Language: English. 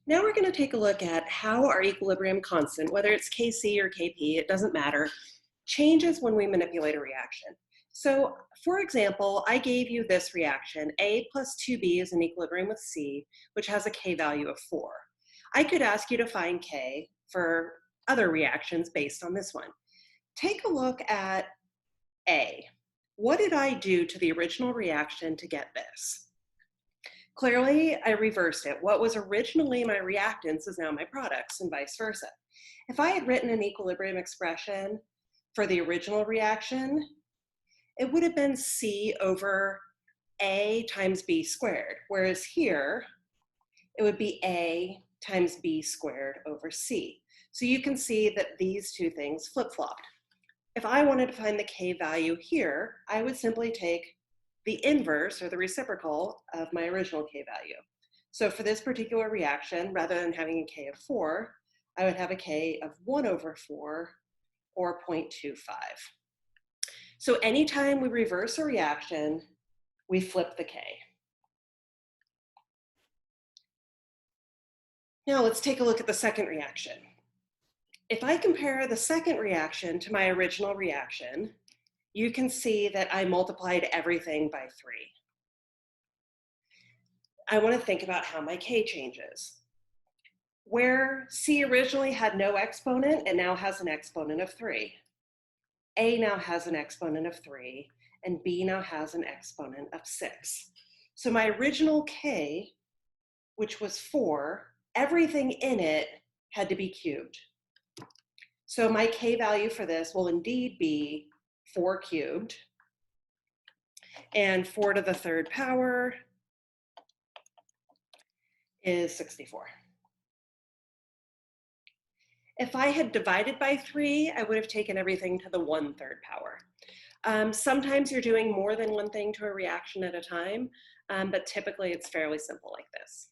Now we're going to take a look at how our equilibrium constant, whether it's Kc or Kp, it doesn't matter, changes when we manipulate a reaction. So for example, I gave you this reaction, A plus 2B is in equilibrium with C, which has a K value of 4. I could ask you to find K for other reactions based on this one. Take a look at A. What did I do to the original reaction to get this? Clearly, I reversed it. What was originally my reactants is now my products, and vice versa. If I had written an equilibrium expression for the original reaction, it would have been C over A times B squared, whereas here, it would be A times B squared over C. So you can see that these two things flip-flopped. If I wanted to find the K value here, I would simply take the inverse or the reciprocal of my original K value. So for this particular reaction, rather than having a K of 4, I would have a K of 1 over 4 or 0.25. So anytime we reverse a reaction, we flip the K. Now let's take a look at the second reaction. If I compare the second reaction to my original reaction, you can see that I multiplied everything by 3. I want to think about how my K changes. Where C originally had no exponent, it now has an exponent of 3. A now has an exponent of 3, and B now has an exponent of 6. So my original K, which was 4, everything in it had to be cubed. So my K value for this will indeed be 4 cubed, and 4 to the third power is 64. If I had divided by 3, I would have taken everything to the 1/3 power. Sometimes you're doing more than one thing to a reaction at a time, but typically it's fairly simple like this.